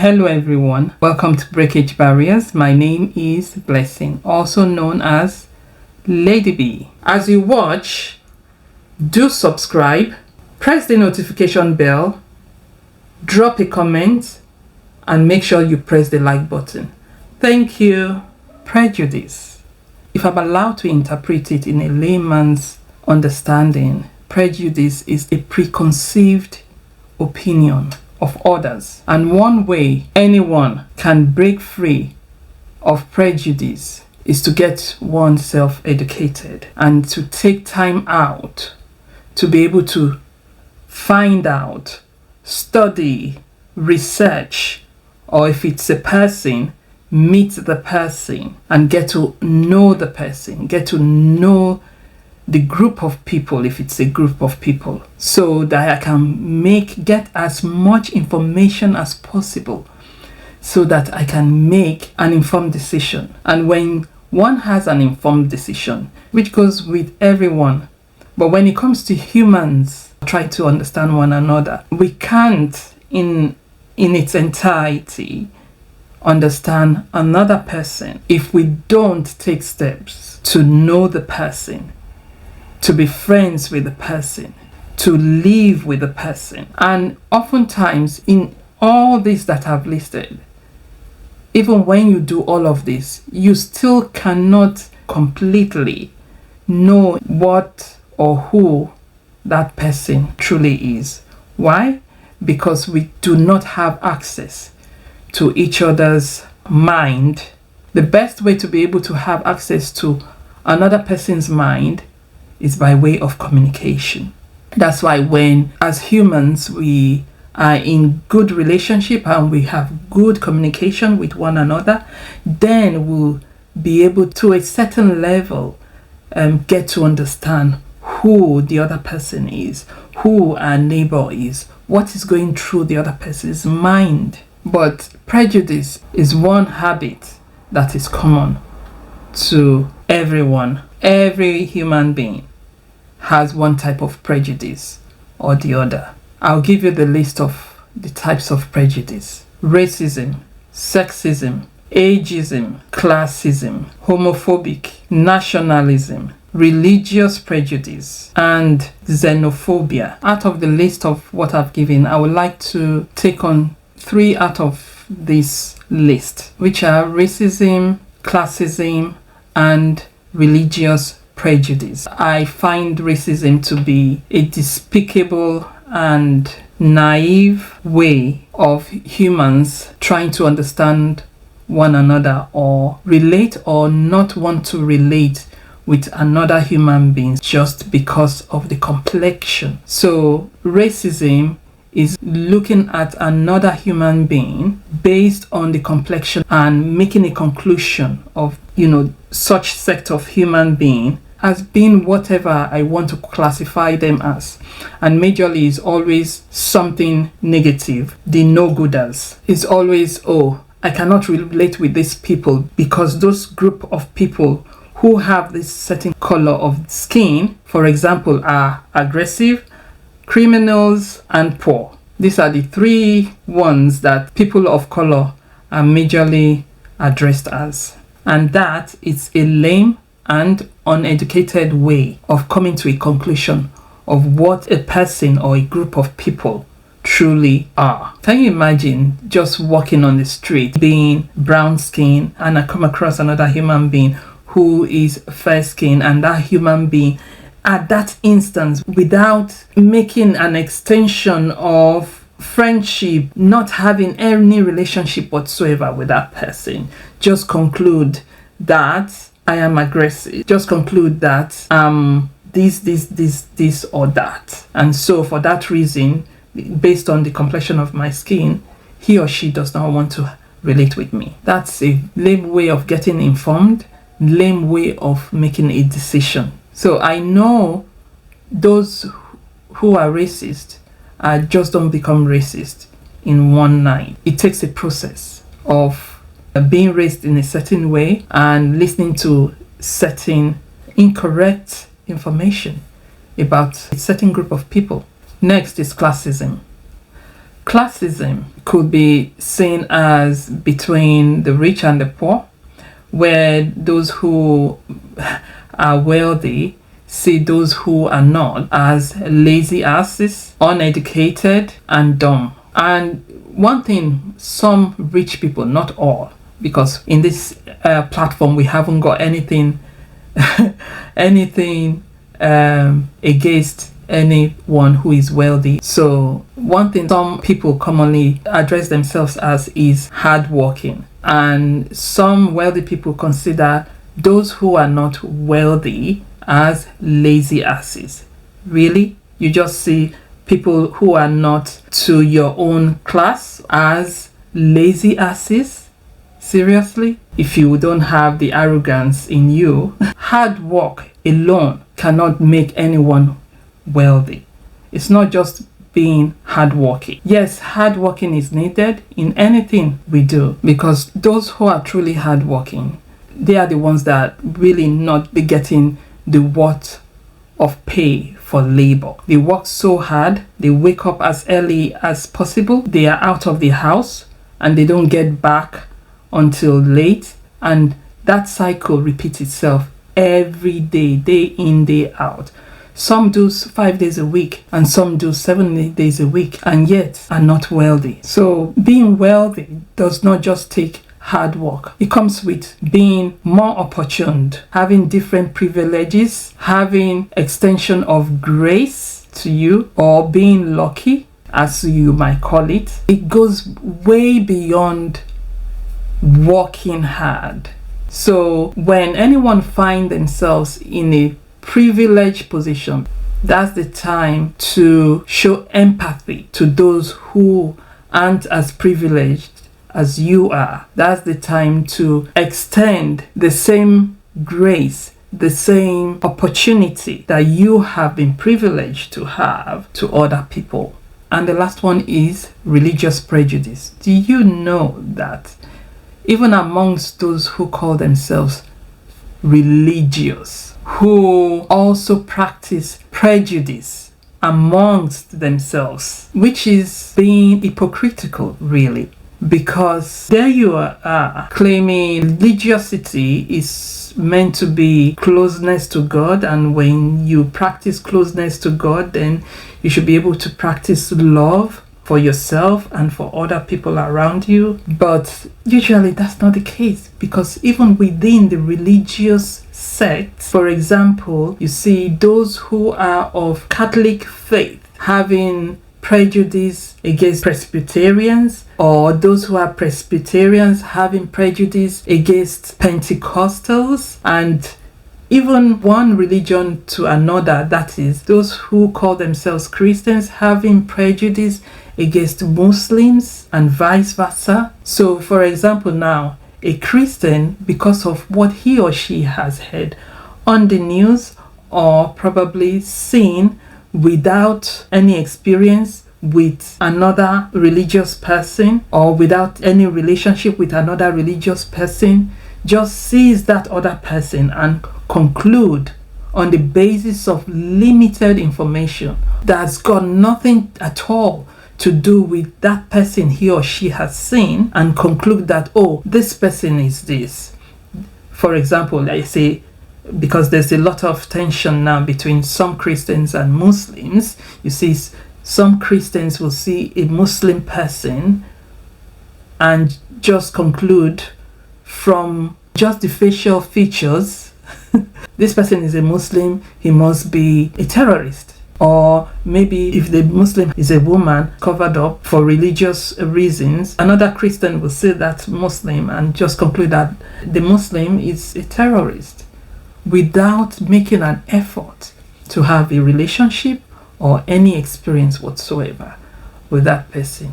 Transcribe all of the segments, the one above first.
Hello everyone, welcome to Breakage Barriers. My name is Blessing, also known as Lady B. As you watch, do subscribe, press the notification bell, drop a comment, and make sure you press the like button. Thank you. Prejudice. If I'm allowed to interpret it in a layman's understanding, prejudice is a preconceived opinion of others, and one way anyone can break free of prejudice is to get oneself educated and to take time out to be able to find out, study, research, or if it's a person, meet the person and get to know the person, get to know the group of people, if it's a group of people, so that I can get as much information as possible so that I can make an informed decision. And when one has an informed decision, which goes with everyone, but when it comes to humans, try to understand one another, we can't in its entirety understand another person if we don't take steps to know the person, to be friends with the person, to live with the person. And oftentimes in all this that I've listed, even when you do all of this, you still cannot completely know what or who that person truly is. Why? Because we do not have access to each other's mind. The best way to be able to have access to another person's mind is by way of communication. That's why when, as humans, we are in good relationship and we have good communication with one another, then we'll be able to a certain level get to understand who the other person is, who our neighbor is, what is going through the other person's mind. But prejudice is one habit that is common to everyone. Every human being has one type of prejudice or the other. I'll give you the list of the types of prejudice: racism, sexism, ageism, classism, homophobic, nationalism, religious prejudice, and xenophobia. Out of the list of what I've given, I would like to take on 3 out of this list, which are racism, classism, and religious prejudice. I find racism to be a despicable and naive way of humans trying to understand one another or relate or not want to relate with another human being just because of the complexion. So racism is looking at another human being based on the complexion and making a conclusion of, such sect of human being as being whatever I want to classify them as. And majorly is always something negative. The no-gooders is always, I cannot relate with these people because those group of people who have this certain color of skin, for example, are aggressive, criminals, and poor. These are the 3 ones that people of color are majorly addressed as. And that is a lame and uneducated way of coming to a conclusion of what a person or a group of people truly are. Can you imagine just walking on the street, being brown skin, and I come across another human being who is fair skin, and that human being at that instance, without making an extension of friendship, not having any relationship whatsoever with that person, just conclude that I am aggressive, just conclude that this or that. And so for that reason, based on the complexion of my skin, he or she does not want to relate with me. That's a lame way of getting informed, lame way of making a decision. So I know those who are racist just don't become racist in one night. It takes a process of being raised in a certain way and listening to certain incorrect information about a certain group of people. Next is classism. Classism could be seen as between the rich and the poor, where those who are wealthy see those who are not as lazy asses, uneducated, and dumb. And one thing, some rich people, not all, because in this platform we haven't got anything against anyone who is wealthy. So one thing some people commonly address themselves as is hardworking, and some wealthy people consider those who are not wealthy as lazy asses. Really? You just see people who are not to your own class as lazy asses? Seriously? If you don't have the arrogance in you, hard work alone cannot make anyone wealthy. It's not just being hardworking. Yes, hardworking is needed in anything we do, because those who are truly hardworking, they are the ones that really not be getting the worth of pay for labor. They work so hard, they wake up as early as possible, they are out of the house and they don't get back until late, and that cycle repeats itself every day, day in, day out. Some do 5 days a week and some do 7 days a week, and yet are not wealthy. So being wealthy does not just take hard work. It comes with being more opportuned, having different privileges, having extension of grace to you, or being lucky, as you might call it. It goes way beyond working hard. So when anyone finds themselves in a privileged position, that's the time to show empathy to those who aren't as privileged as you are. That's the time to extend the same grace, the same opportunity that you have been privileged to have to other people. And the last one is religious prejudice. Do you know that even amongst those who call themselves religious, who also practice prejudice amongst themselves, which is being hypocritical, really? Because there you are claiming religiosity is meant to be closeness to God, and when you practice closeness to God, then you should be able to practice love for yourself and for other people around you. But usually that's not the case, because even within the religious sect, for example, you see those who are of Catholic faith having prejudice against Presbyterians, or those who are Presbyterians having prejudice against Pentecostals, and even one religion to another, that is, those who call themselves Christians having prejudice against Muslims, and vice versa. So, for example, now, a Christian, because of what he or she has heard on the news or probably seen without any experience with another religious person, or without any relationship with another religious person, just sees that other person and conclude on the basis of limited information that's got nothing at all to do with that person he or she has seen, and conclude that, oh, this person is this. For example, I say, because there's a lot of tension now between some Christians and Muslims, you see some Christians will see a Muslim person and just conclude from just the facial features, this person is a Muslim, he must be a terrorist. Or maybe if the Muslim is a woman covered up for religious reasons, another Christian will see that Muslim and just conclude that the Muslim is a terrorist, without making an effort to have a relationship or any experience whatsoever with that person.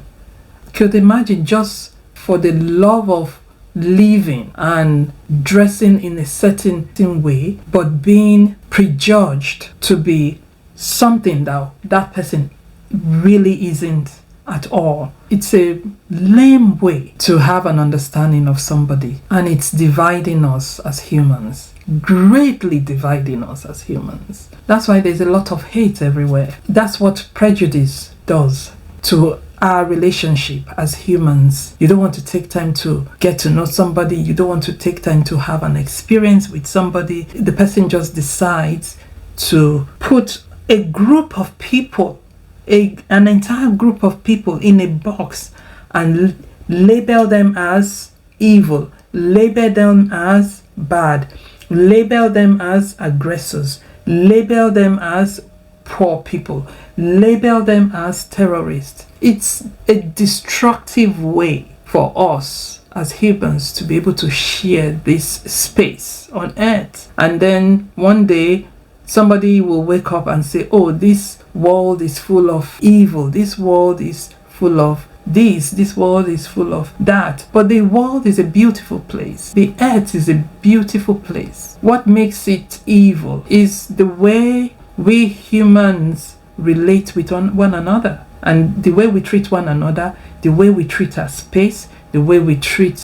Could imagine, just for the love of living and dressing in a certain way, but being prejudged to be something that that person really isn't at all. It's a lame way to have an understanding of somebody, and it's dividing us as humans, greatly dividing us as humans. That's why there's a lot of hate everywhere. That's what prejudice does to our relationship as humans. You don't want to take time to get to know somebody. You don't want to take time to have an experience with somebody. The person just decides to put a group of people, an entire group of people in a box and label them as evil, label them as bad, label them as aggressors, label them as poor people, label them as terrorists. It's a destructive way for us as humans to be able to share this space on earth. And then one day somebody will wake up and say, oh, this world is full of evil, this world is full of this world is full of that. But the world is a beautiful place. The earth is a beautiful place. What makes it evil is the way we humans relate with one another, and the way we treat one another, the way we treat our space, the way we treat,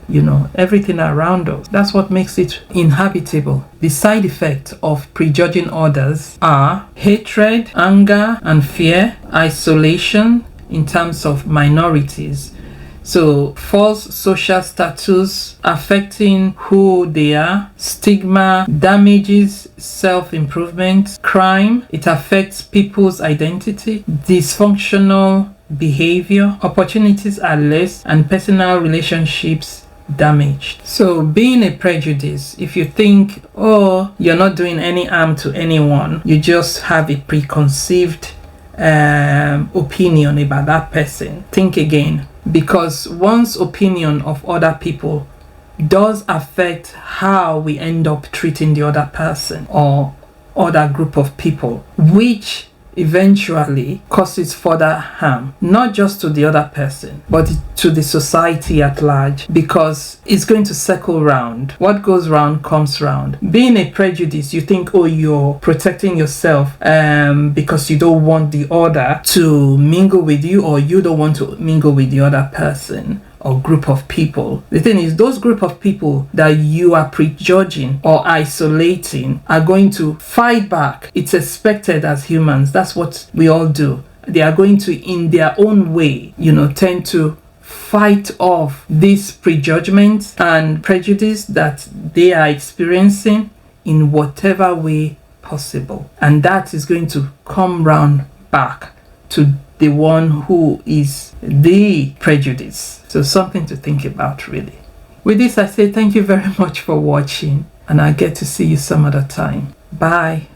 everything around us. That's what makes it inhabitable. The side effects of prejudging others are hatred, anger and fear, isolation in terms of minorities. So false social status affecting who they are, stigma damages self-improvement, crime, it affects people's identity, dysfunctional behavior, opportunities are less, and personal relationships damaged. So being a prejudice, if you think, oh, you're not doing any harm to anyone, you just have a preconceived opinion about that person, think again, because one's opinion of other people does affect how we end up treating the other person or other group of people, which eventually causes further harm, not just to the other person, but to the society at large, because it's going to circle round. What goes round comes round. Being a prejudice, you think, oh, you're protecting yourself because you don't want the other to mingle with you, or you don't want to mingle with the other person or group of people. The thing is, those group of people that you are prejudging or isolating are going to fight back. It's expected as humans. That's what we all do. They are going to, in their own way, tend to fight off this prejudgment and prejudice that they are experiencing in whatever way possible. And that is going to come round back to the one who is the prejudice. So something to think about, really. With this, I say thank you very much for watching, and I'll get to see you some other time. Bye.